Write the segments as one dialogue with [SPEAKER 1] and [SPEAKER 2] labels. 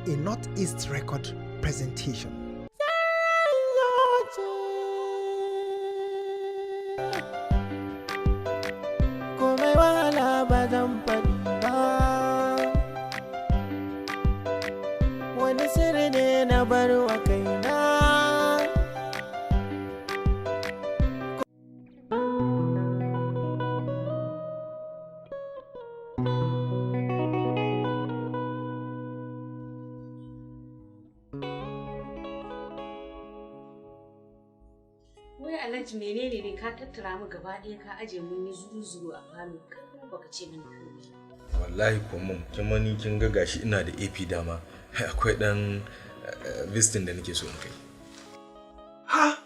[SPEAKER 1] a Northeast record presentation.
[SPEAKER 2] Wani sirri ne na bar wa kaina.
[SPEAKER 3] Wai Alhaji menene ne ka tattara mu gaba ɗaya ka aje mun yi zuru-zuru a falo kan baka ce mana komai.
[SPEAKER 4] Wallahi ko mun kuma ni kin ga gashi ina da AP dama akwai dan visiting da nake so in kai.
[SPEAKER 5] Ha!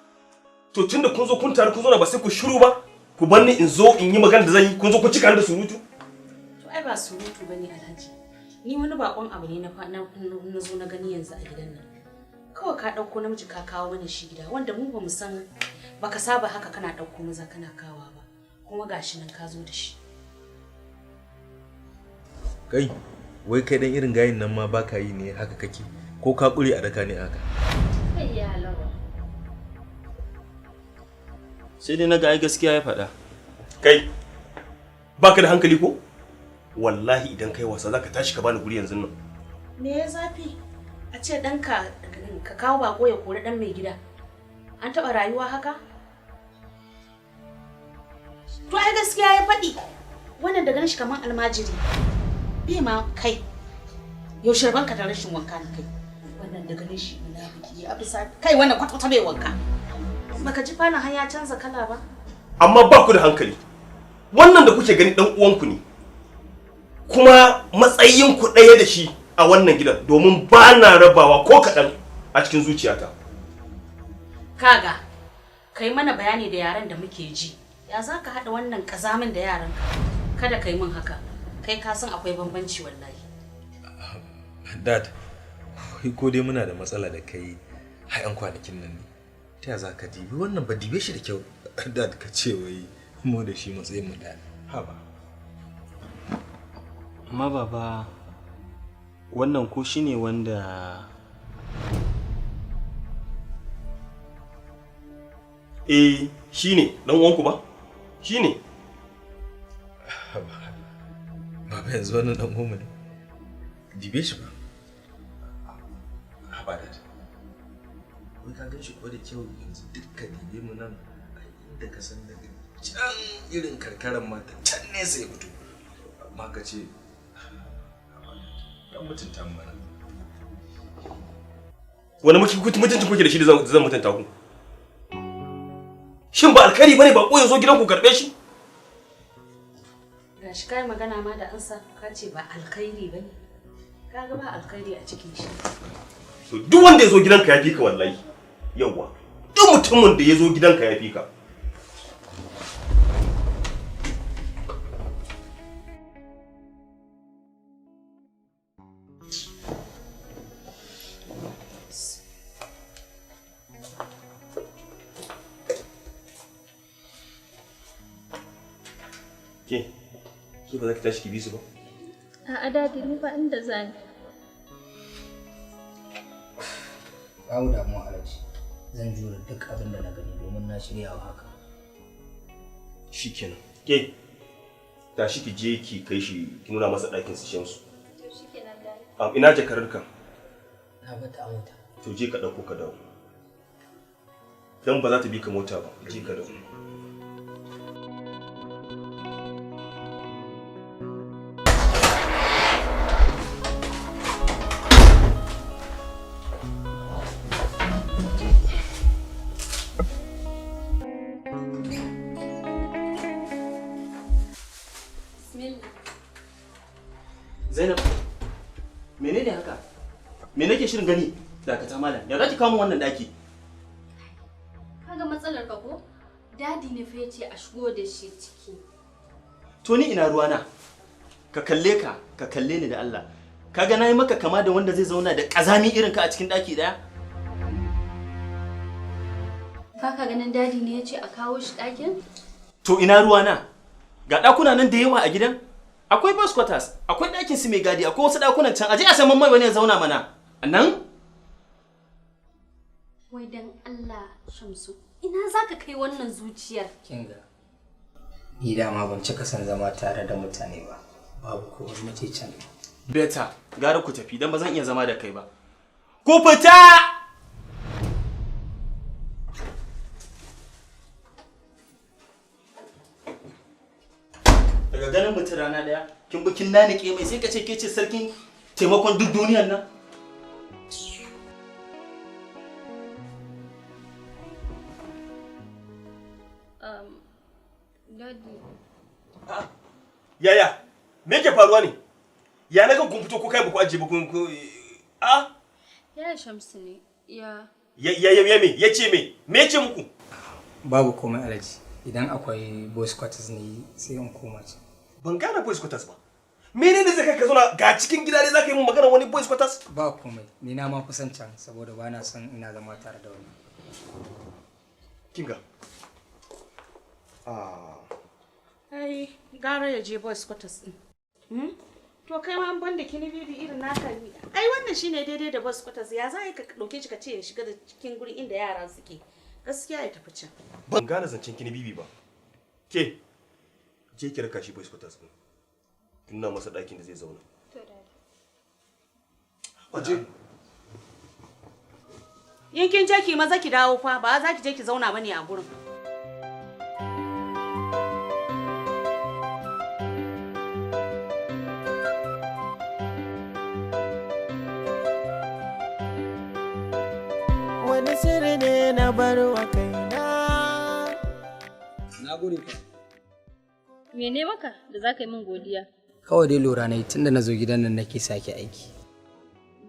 [SPEAKER 5] To tunda kun zo kun taru kun zo na ba sai ku shiru ba? Ku bar ni in zo in yi magana da zan yi kun zo ku cika da surutu?
[SPEAKER 3] To ai ba surutu bane Alhaji. Ni wani bakon abu ne na zo na gani yanzu a gidan nan. Kawai ka dauko namiji ka kawo mana shi gida wanda mu ba mu san baka saba haka kana dauko maza kana kawa ba. Kuma gashi nan ka zo da shi.
[SPEAKER 4] Kai, wai kai dan irin gayin nan ma baka yi ne haka kake ko ka kure a daka ne haka?
[SPEAKER 3] Kai ya lawa.
[SPEAKER 5] Sai dai naga ai gaskiya ya faɗa. Kai, baka da hankali ko? Wallahi idan kai wasa zaka tashi ka bani guri yanzu nan.
[SPEAKER 3] Me ya zafi? A ce ɗanka ka kawo bako ya kori ɗan mai gida. An taɓa rayuwa haka? To ai gaskiya ya faɗi. Wannan da ganin shi kamar almajiri. Bi ma kai. Yaushe banka da rashin wanka na kai. Wannan da ganin shi munafiki ya bisa kai wannan kwata-kwata bai wanka. Baka ji fana har ya canza kala ba?
[SPEAKER 5] Amma ba ku da hankali. Wannan da kuke gani dan uwanku ne. Kuma matsayin ku ɗaya da shi a wannan gidan domin ba na rabawa ko kaɗan a cikin zuciyata.
[SPEAKER 3] Kaga, kai mana bayani da yaran da muke ji. Ya za ka haɗa wannan ƙazamin da yaranka? Kada kai min haka. Kai ka san akwai bambanci wallahi.
[SPEAKER 4] Dad, ko dai muna da matsala da kai har yan kwanakin nan ne. Ta ya za ka dibi wannan ba dibe shi da kyau. Dad ka ce wai mu da shi matsayin mu da haba.
[SPEAKER 5] Amma baba wannan ko shine wanda shine dan uwanku ba? Shine.
[SPEAKER 4] Baba yanzu wannan dan uwanmu ne. Dibe shi ba. Haba da. Wai ka gan shi ko da kyau yanzu dukkan dibe mu nan a inda ka san daga can irin karkaran mata can ne sai fito. Amma ka ce dan mutunta mu mana.
[SPEAKER 5] Wani mutuncin kuke da shi da zan mutunta ku? Shin ba alkhairi bane ba ko yazo gidan ku karbe shi?
[SPEAKER 3] Gashi kai magana ma da ansa ka ce ba alkhairi bane. Kaga ba alkhairi a cikin shi.
[SPEAKER 5] To duk wanda yazo gidanka ya fi ka wallahi. Yawwa. Duk mutumin da yazo gidanka ya fi ka. Ke ba za ki tashi ki bi su ba?
[SPEAKER 6] A'a dadi ni ba inda zani.
[SPEAKER 7] Babu damuwa Alhaji. Zan jure duk abin da na gani domin na shirya wa haka.
[SPEAKER 5] Shikenan. Ke tashi ki je ki kai shi ki nuna masa ɗakin su shamsu.
[SPEAKER 6] Shikenan dadi.
[SPEAKER 5] Ina jakararka?
[SPEAKER 7] Na bata a mota.
[SPEAKER 5] To je ka ɗauko ka dawo. Dan ba za ta bi ka mota ba. Je ka dawo. Zainab, menene haka? Me nake shirin gani? Dakata malam. Ya zaki kawo wannan daki?
[SPEAKER 6] Kaga matsalar ka ko? Dadi ne fa yace a shigo da shi ciki.
[SPEAKER 5] To ni ina ruwana? Ka kalle ni da Allah. Kaga nayi maka kama da wanda zai zauna da kazami irin ka a cikin daki daya?
[SPEAKER 6] Baka ganin dadi ne yace a kawo shi dakin?
[SPEAKER 5] To ina ruwana? Ga dakuna nan da yawa a gidan? Akwai bus quarters, akwai ɗakin su mai gadi, akwai wasu ɗakunan can. Aje a saman mai wani ya zauna mana. Nan?
[SPEAKER 6] Wai dan Allah Shamsu, ina zaka kai wannan zuciyar?
[SPEAKER 7] Kinga. Ni dama ban cika son zama tare da mutane ba. Babu ko wani mace can.
[SPEAKER 5] Beta, gara ku tafi dan ba zan iya zama da kai ba. Ku fita! Daga ganin mutum rana daya, kin bi kin nanike mai sai ka ce ke ce sarkin taimakon duk duniyar nan.
[SPEAKER 6] Daddy.
[SPEAKER 5] Yaya, me yake faruwa ne? Ya naga kun fito ko kai ba ku aje ba kun
[SPEAKER 6] Ya Shamsu ne. Ya
[SPEAKER 5] me? Yace me? Me yace muku?
[SPEAKER 7] Babu komai alaji. Idan akwai boys quarters ne sai in koma can.
[SPEAKER 5] Ban gane boys quarters ba. Menene zai kai ka zauna ga cikin gida ne zaka yi mun magana wani boys quarters?
[SPEAKER 7] Ba komai. Ni na ma kusan can saboda ba na son ina zama tare da wani.
[SPEAKER 5] Kinga.
[SPEAKER 3] Ai, gara ya je boys quarters din. To kai ma an banda kini bibi irin naka ne. Ai wannan shine daidai da boys quarters. Ya za ka dauke shi ka ce ya shiga da cikin gurin inda yara suke. Gaskiya ya tafi can.
[SPEAKER 5] Ban gane zancen kini bibi ba. Ke je ki raka shi boys quarters din. Ina masa ɗakin da zai zauna.
[SPEAKER 6] to Daddy.
[SPEAKER 5] Waje.
[SPEAKER 3] In kin je ki maza ki dawo fa, ba za ki je ki zauna bane a gurin.
[SPEAKER 2] Wani sirri ne na bar wa kaina.
[SPEAKER 7] Na gode fa.
[SPEAKER 6] Mene maka da za ka yi min godiya?
[SPEAKER 7] Kawai dai lura na yi tunda na zo gidan nan nake sake aiki.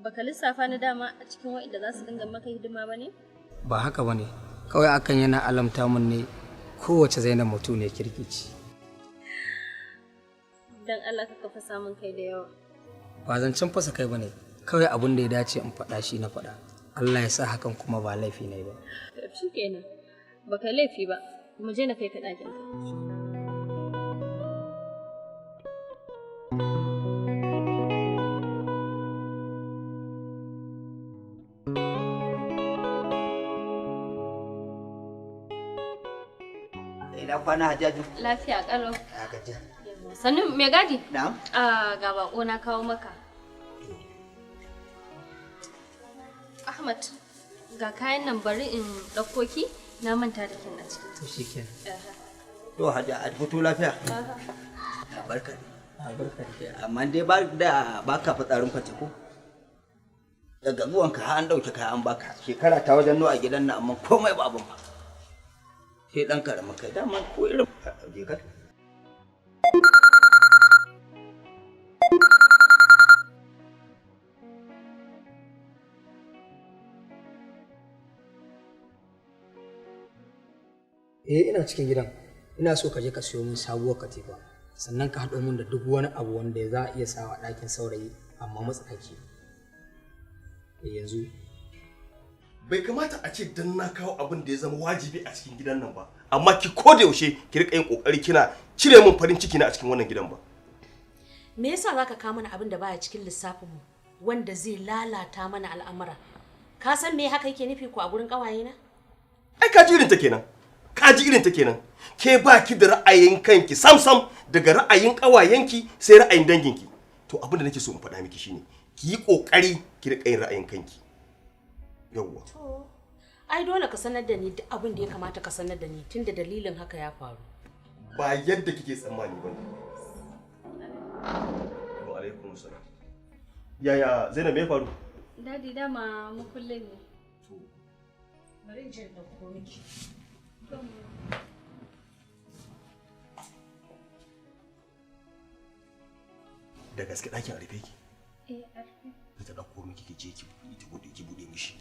[SPEAKER 6] Baka lissafa ni dama a cikin wa'inda za su dinga maka hidima ba ne?
[SPEAKER 7] Ba haka ba ne. Kawai akan yana alamta mun ne kowace Zainab mutum ne kirkici.
[SPEAKER 6] Dan Allah ka kafa samun kai da yawa.
[SPEAKER 7] Ba zancen fasa kai ba ne. Kawai abin da ya dace in faɗa shi na faɗa. Allah ya sa hakan kuma ba laifi ne ba.
[SPEAKER 6] Shi kenan. Baka laifi ba. Mu je na kai ka ɗakin ka.
[SPEAKER 8] Ina kwana Hajjaju.
[SPEAKER 6] Lafiya ƙalau.
[SPEAKER 8] Ya gajiya.
[SPEAKER 6] Sannu me gadi?
[SPEAKER 8] Na'am.
[SPEAKER 6] Ga bako na kawo maka. Ahmad, ga kayan nan bari in ɗauko ki na manta da kin a ciki.
[SPEAKER 7] To shikenan.
[SPEAKER 8] To Hajja, a fito lafiya. Barka. Barka. Amma dai ba ka fitsarin kwace ko? Daga zuwanka har an ɗauke kaya an baka. Shekara ta wajen nawa a gidan nan amma komai ba abin ba. Sai ɗan karamin kai dama ko irin je ka.
[SPEAKER 7] Ina cikin gidan. Ina so ka je ka siyo min sabuwar katifa. Sannan ka haɗo min da duk wani abu wanda za a iya sawa ɗakin saurayi amma matsakaici. Yanzu
[SPEAKER 5] Bai kamata a ce dan na kawo abin da ya zama wajibi a cikin gidan nan ba. Amma ki ko da yaushe ki rika yin kokari kina cire min farin ciki na a cikin wannan gidan ba.
[SPEAKER 3] Me yasa zaka kawo mana abin da baya cikin lissafin mu wanda zai lalata mana al'amura? Ka san me haka yake nufi ko a gurin kawaye na?
[SPEAKER 5] Ai ka ji irin ta kenan. Ka ji irin ta kenan. Ke ba ki da ra'ayin kanki sam daga ra'ayin kawayenki sai ra'ayin danginki. To abin da nake so in faɗa miki shine ki yi kokari ki rika yin ra'ayin kanki. Yawwa.
[SPEAKER 3] To ai dole ka sanar da ni duk abin da ya kamata ka sanar da ni tunda dalilin haka ya faru.
[SPEAKER 5] Ba yadda kike tsammani bane. Wa alaikum salam. Yaya Zainab me ya faru?
[SPEAKER 6] Dadi dama mukullin ne.
[SPEAKER 3] Bari in je in dauko miki.
[SPEAKER 5] Da gaske ɗakin a rufe ki?
[SPEAKER 6] A rufe.
[SPEAKER 5] Ta ɗauko miki ki je ki buɗe mishi.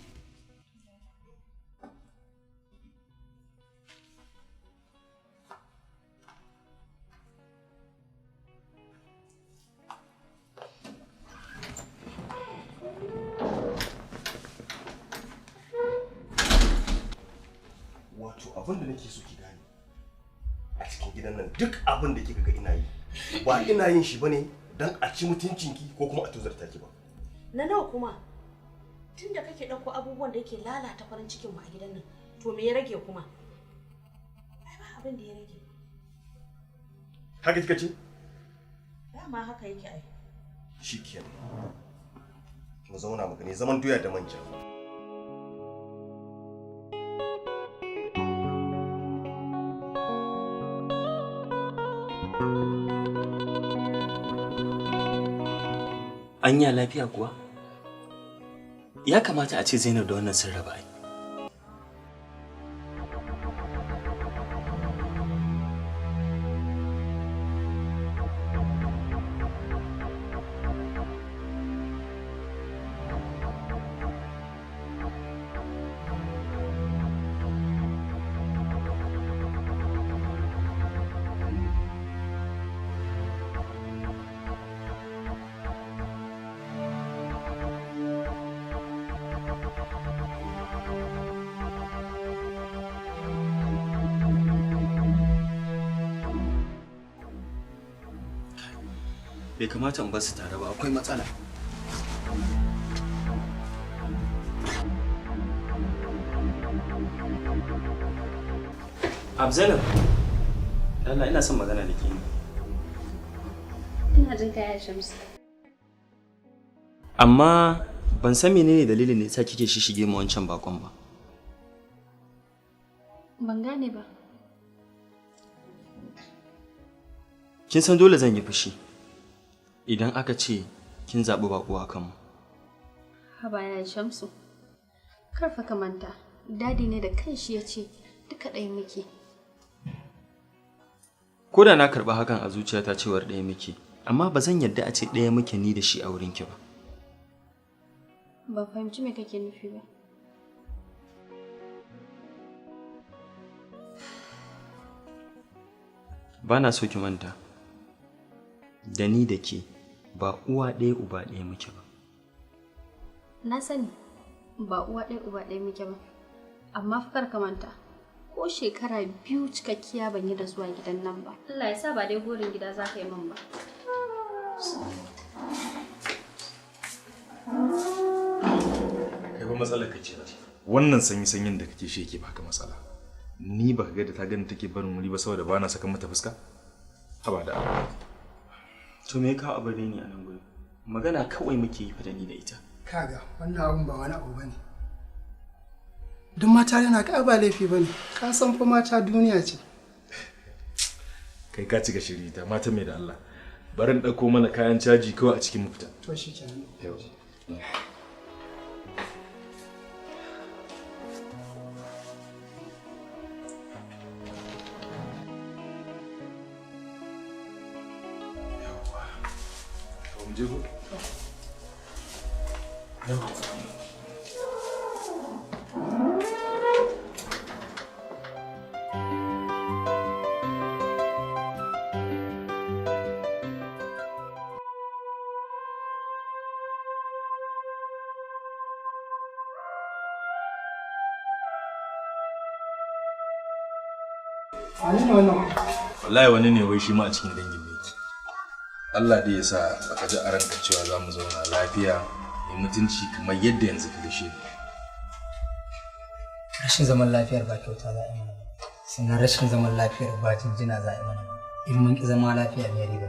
[SPEAKER 5] Wato abin da nake so ki gane a cikin gidan nan duk abin da kika ga ina yi ba ina yin shi bane dan a ci mutuncinki ko kuma a tuzarta ki ba.
[SPEAKER 3] Na nawa kuma? Tunda kake ɗauko abubuwan da yake lalata farin cikin mu a gidan nan, to me ya rage kuma? Ai ba abin da ya rage.
[SPEAKER 5] Haka kika ce?
[SPEAKER 3] Dama haka yake ai.
[SPEAKER 5] Shikenan. Mu zauna mu gani zaman doya da manja.
[SPEAKER 9] Anya lafiya kuwa? Ya kamata a ce Zainab da wannan sun raba ai. Bai kamata in bar su tare ba, akwai matsala. Abzainab, Allah ina son magana da ke ni.
[SPEAKER 6] Ina jin kaya Shamsu.
[SPEAKER 9] Amma ban san menene dalilin da yasa kike shishige mu wancan bakon ba.
[SPEAKER 6] Ban gane ba.
[SPEAKER 9] Kin san dole zan yi fushi idan aka ce kin zaɓi baƙo a kanmu.
[SPEAKER 6] Haba ya Shamsu. Karfa ka manta, dadi ne da kanshi ya ce duka ɗaya muke.
[SPEAKER 9] Ko da na karɓi hakan a zuciyata cewar ɗaya muke, amma ba zan yarda a ce ɗaya muke ni da shi a wurinki ba.
[SPEAKER 6] Ban fahimci me kake nufi ba.
[SPEAKER 9] Ba na so ki manta, da ni da ke ba uwa ɗaya uba ɗaya muke ba.
[SPEAKER 6] Na sani ba uwa ɗaya uba ɗaya muke ba, amma fakar ka manta ko shekara 2 cikakkiya ban yi da zuwa gidan nan ba. Allah ya sa ba dai gorin gida za ka yi min ba.
[SPEAKER 4] Kai ba matsalar ka ce wannan sanyin da kake shi yake baka matsala. Ni baka ga da ta gani take barin wuri ba saboda ba na saka mata fuska? Haba da Allah.
[SPEAKER 9] To me ka abin reni a nan gurin? Magana kawai muke yi fa da ni da ita.
[SPEAKER 1] Kaga wannan abun ba wani abu bane. Duk mata yana ka ba laifi bane. Ka san fa mata duniya ce.
[SPEAKER 4] Kai ka cika shiri ta mata mai da Allah. Barin ɗauko mana kayan caji kawai a cikin mafita.
[SPEAKER 1] To shi kenan.
[SPEAKER 4] Yau. Je go.
[SPEAKER 1] Wani ne wannan?
[SPEAKER 4] Wallahi wani ne wai shi ma a cikin dangin ne yake. Allah dai ya sa baka ji a ranka cewa za mu zauna lafiya mai mutunci kamar yadda yanzu ka gashe ni.
[SPEAKER 7] Rashin zaman lafiyar ba kyauta za a yi mana. Sannan rashin zaman lafiyar ba jinjina za a yi mana. In mun ki zama lafiya ne riba.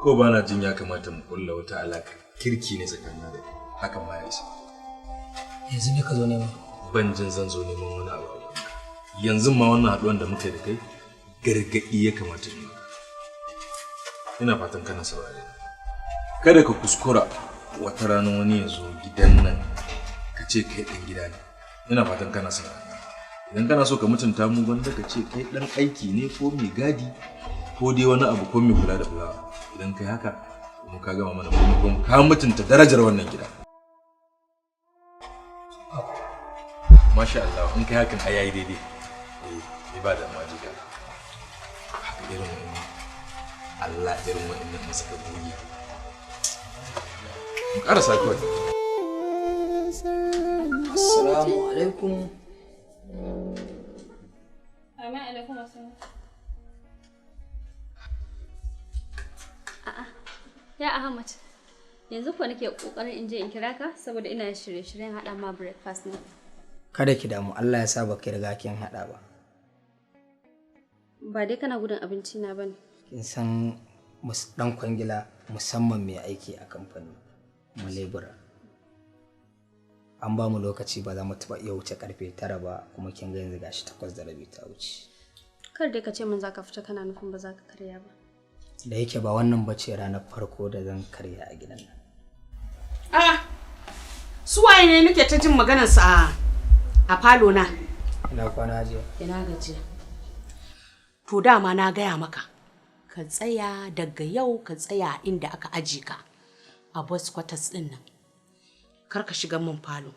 [SPEAKER 4] Ko ba na jin ya kamata mu kulla wata alaka kirki ne tsakanin da kai. Hakan ma ya isa.
[SPEAKER 7] Yanzu me ka zo nema?
[SPEAKER 4] Ban jin zan zo neman wani abu. Yanzu ma wannan haɗuwan da muka yi da kai gargaɗi ya kamata mu. Ina fatan kana saurare. Kada ka kuskura wata rana wani ya zo gidan nan ka ce kai ɗan gida ne. Ina fatan kana saurare. Idan kana so ka mutunta mu wanda ka ce kai ɗan aiki ne ko mai gadi ko dai wani abu ko mai kula da fulawa. Idan kai haka mu ka gama mana kuma ka mutunta darajar wannan gida. Masha Allah in kai hakan ai yayi daidai. Ibada ma jiga. Haka irin wannan Allah irin wa'annan da suka goge. Mu karasa kawai.
[SPEAKER 7] Assalamu alaikum.
[SPEAKER 6] Amin alaikum assalam. A'a. Ya Ahmad. Yanzu kuwa nake kokarin in je in kira ka saboda ina shirye-shiryen haɗa ma breakfast ne.
[SPEAKER 7] Kada ki damu, Allah ya sa baki riga kin haɗa ba.
[SPEAKER 6] Ba dai kana gudun abinci na bane.
[SPEAKER 7] Kin san dan kwangila musamman mai aiki a kamfani mu lebura. An ba mu lokaci ba za mu taɓa iya wuce karfe 9 ba kuma kin ga yanzu gashi 8:30 ta wuce.
[SPEAKER 6] Kar dai ka ce min zaka fita kana nufin ba za ka karya ba.
[SPEAKER 7] Da yake ba wannan bace ranar farko da zan karya a gidan nan.
[SPEAKER 3] A'a, su waye ne nake ta jin maganarsa a falo na?
[SPEAKER 7] Ina kwana jiya.
[SPEAKER 3] Ina gajiya. To dama na gaya maka, ka tsaya daga yau ka tsaya inda aka aje ka a bus quarters din nan. Kar ka shiga min falo.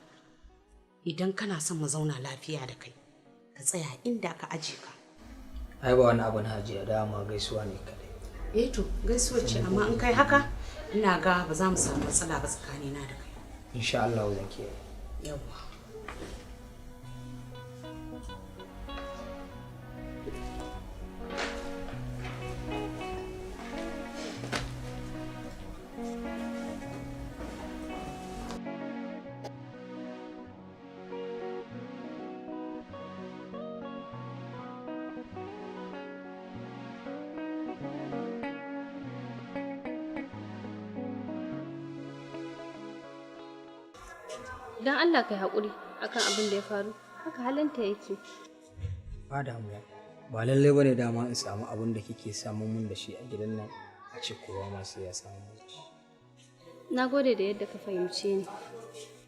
[SPEAKER 3] Idan kana son mu zauna lafiya da kai, ka tsaya inda aka aje ka.
[SPEAKER 7] Ai ba wani abu na hajiya, dama gaisuwa ne kadai.
[SPEAKER 3] To gaisuwa ce amma in kai haka ina ga ba za mu samu matsala ba tsakanina da kai.
[SPEAKER 7] Insha Allah zan kiyaye.
[SPEAKER 3] Yawwa.
[SPEAKER 6] Idan Allah kai haƙuri akan abin da ya faru, haka halinta yake.
[SPEAKER 7] Ba damuwa. Ba lallai bane dama in samu abin da kike samun mun da shi a gidan nan a ce kowa ma sai ya samu mun shi.
[SPEAKER 6] Na gode da yadda ka fahimce ni.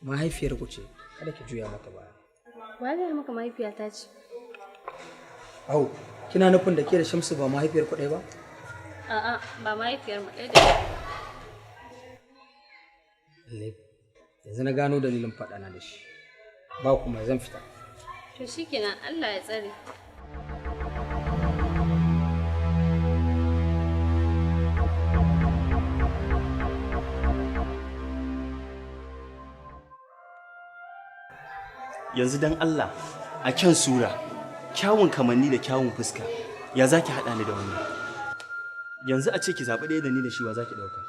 [SPEAKER 7] Mahaifiyar ku ce, kada ki juya mata baya.
[SPEAKER 6] Ba zai maka mahaifiyata ce.
[SPEAKER 7] Au, kina nufin da ke da Shamsu ba mahaifiyar ku ɗaya ba?
[SPEAKER 6] A'a, ba mahaifiyar mu ɗaya da
[SPEAKER 7] Lallai. Yanzu na gano dalilin faɗana da shi. Ba kuma zan fita.
[SPEAKER 6] To shikenan, Allah ya tsare.
[SPEAKER 9] Yanzu dan Allah a kyan sura, kyawun kamanni da kyawun fuska, ya zaki haɗa ni da wannan? Yanzu a ce ki zaɓi ɗaya da ni da shi wa zaki ɗauka?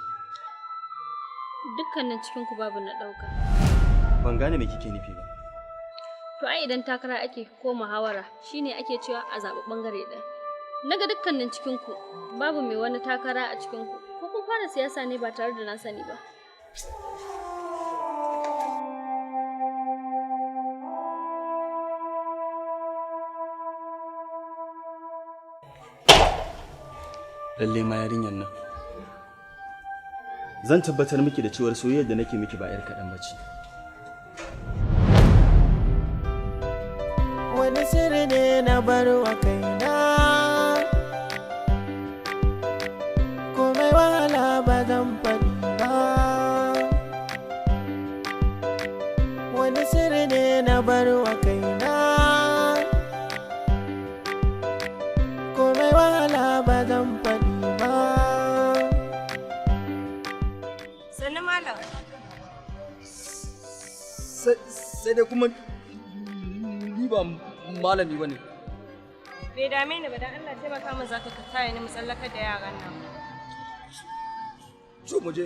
[SPEAKER 6] Dukkanin cikinku babu na ɗauka.
[SPEAKER 9] Ban gane me kike nufi ba.
[SPEAKER 6] To ai idan takara ake ko muhawara shine ake cewa a zaɓi ɓangare ɗaya. Naga dukkanin cikinku babu mai wani takara a cikinku. Ko kun fara siyasa ne ba tare da na sani ba.
[SPEAKER 9] Lalle ma yarinyar nan. Zan tabbatar miki da cewar soyayyar da nake miki ba 'yar kaɗan ba ce.
[SPEAKER 2] Wani sirri ne na bar wa kaina, komai wahala ba zan faɗi ba. Wani sirri ne na bar wa kaina, komai wahala ba zan faɗi ba.
[SPEAKER 10] Sannu malam.
[SPEAKER 7] Sai dai kuma ni ba malami ba ne.
[SPEAKER 10] Bai dame ni ba, dan Allah taimaka min zaka ka taya ni mu tsallakar da yaran nan.
[SPEAKER 7] So mu je.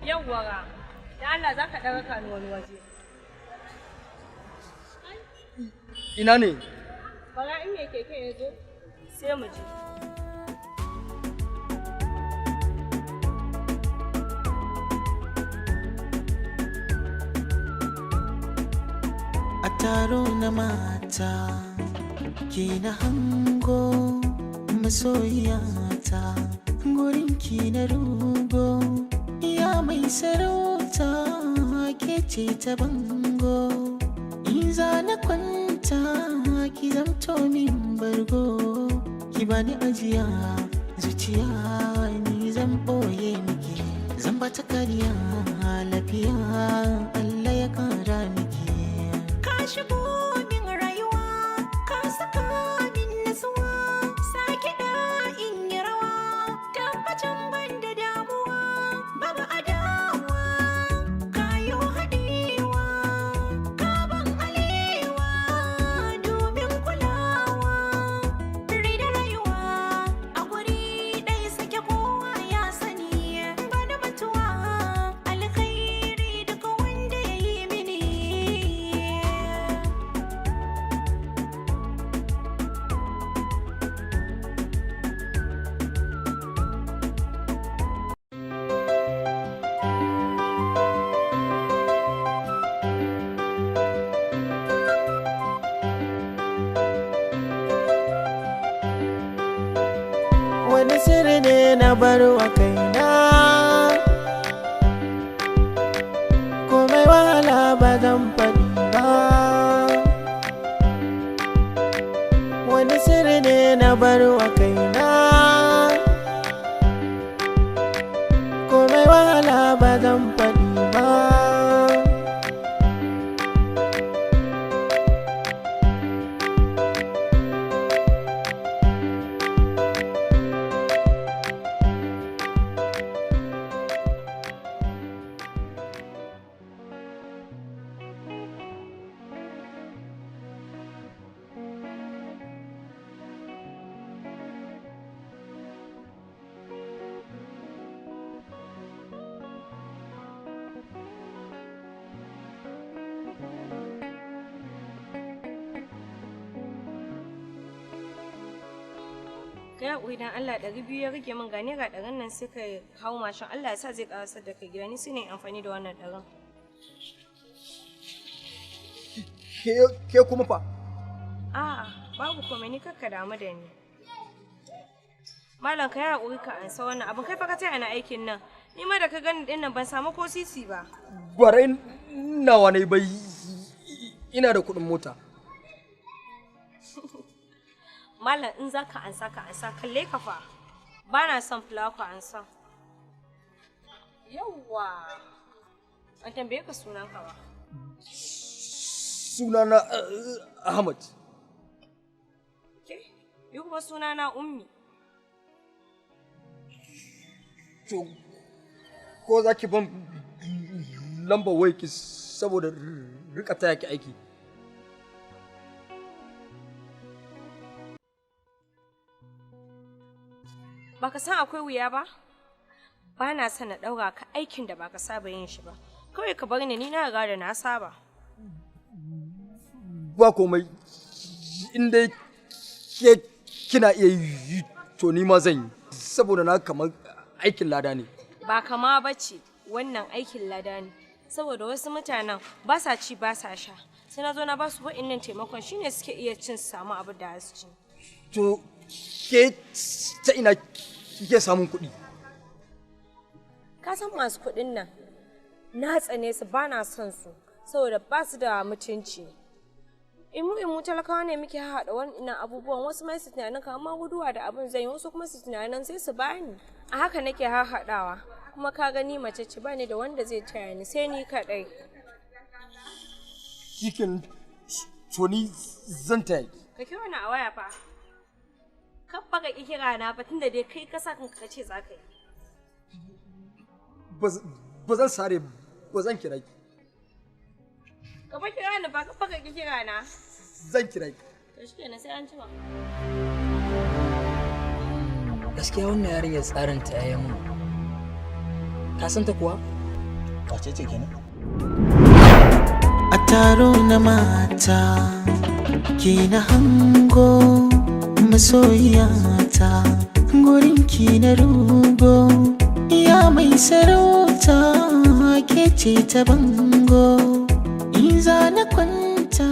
[SPEAKER 10] Yawwa, da Allah za ka ɗaga ka wani waje.
[SPEAKER 7] Ina ne?
[SPEAKER 10] Bara in mai keke ya zo, sai mu je.
[SPEAKER 2] A taro na mata, ke na hango masoyiyata, gurin ki na rugo. Ya mai sarauta ke ce ta bango, in za na kwanta ki zamto min bargo, ki bani ajiya zuciya ni zan boye miki, zan bata kariya lafiya Allah ya kara miki. ne na bar wa kaina, komai wahala ba zan faɗi ba. Wani sirri ne na bar wa kaina, komai wahala ba zan faɗi ba.
[SPEAKER 10] Kai haƙuri dan Allah 200 ya rage min gane ga ɗarin nan sai ka kawo mashin Allah ya sa zai ƙarasar da kai gida ni sai ne amfani da wannan ɗarin.
[SPEAKER 7] Ke kuma fa?
[SPEAKER 10] A'a babu komai ni kakka damu da ni. Malam ka yi haƙuri ka ansa wannan abin kai fa ka taya na aikin nan ni ma da ka gani ɗin nan ban samu ko sisi ba.
[SPEAKER 7] Gwarai nawa ne bai ina da kuɗin mota.
[SPEAKER 10] Malam in za ka ansa kalle ka fa ba na son fulawa ka ansa. Yawwa an tambaye ka sunan ka ba.
[SPEAKER 7] Sunana Ahmad.
[SPEAKER 10] Ke yi kuma sunana Ummi.
[SPEAKER 7] To ko za ki ban lambar wayarki saboda rika taya ki aiki.
[SPEAKER 10] Baka san akwai wuya ba? Ba na son na ɗaura ka aikin da baka saba yin shi ba. Kawai ka bar ni na riga da na saba.
[SPEAKER 7] Ba komai in dai ke kina iya yi to ni ma zan yi saboda na kamar aikin lada ne.
[SPEAKER 10] Ba kama bace wannan aikin lada ne. Saboda wasu mutanen ba sa ci ba sa sha. Sai na zo na ba su wa'innan taimakon shine suke iya cin su samu abu da su ci.
[SPEAKER 7] To ke ta ina kike samun kuɗi?
[SPEAKER 10] Ka san masu kuɗin nan na tsane su ba na son su saboda ba su da mutunci. Imu talakawa ne muke haɗa wannan abubuwan wasu mai su tunanin kamar guduwa da abin zai yi wasu kuma su tunanin sai su bani. A haka nake haɗawa kuma ka gani mace ce bani da wanda zai taya ni sai ni kaɗai.
[SPEAKER 7] Shikin to ni zan taya ki.
[SPEAKER 10] Ka kira ni a waya fa. Kabba ka kira na fa tunda dai kai ka sa kanka ka ce za ka yi.
[SPEAKER 7] Ba zan sare ba zan kira ki.
[SPEAKER 10] Ka fa kira ni ba kabba ka kira na.
[SPEAKER 7] Zan kira ki.
[SPEAKER 10] To shikenan sai an jima.
[SPEAKER 7] Gaskiya wannan yarinyar tsarin ta yayi mun. Ka san ta kuwa?
[SPEAKER 8] Wace ce kenan?
[SPEAKER 2] A taro na mata ke na hango masoyiyata gurinki na rugo ya mai sarauta ke ce ta bango in za na kwanta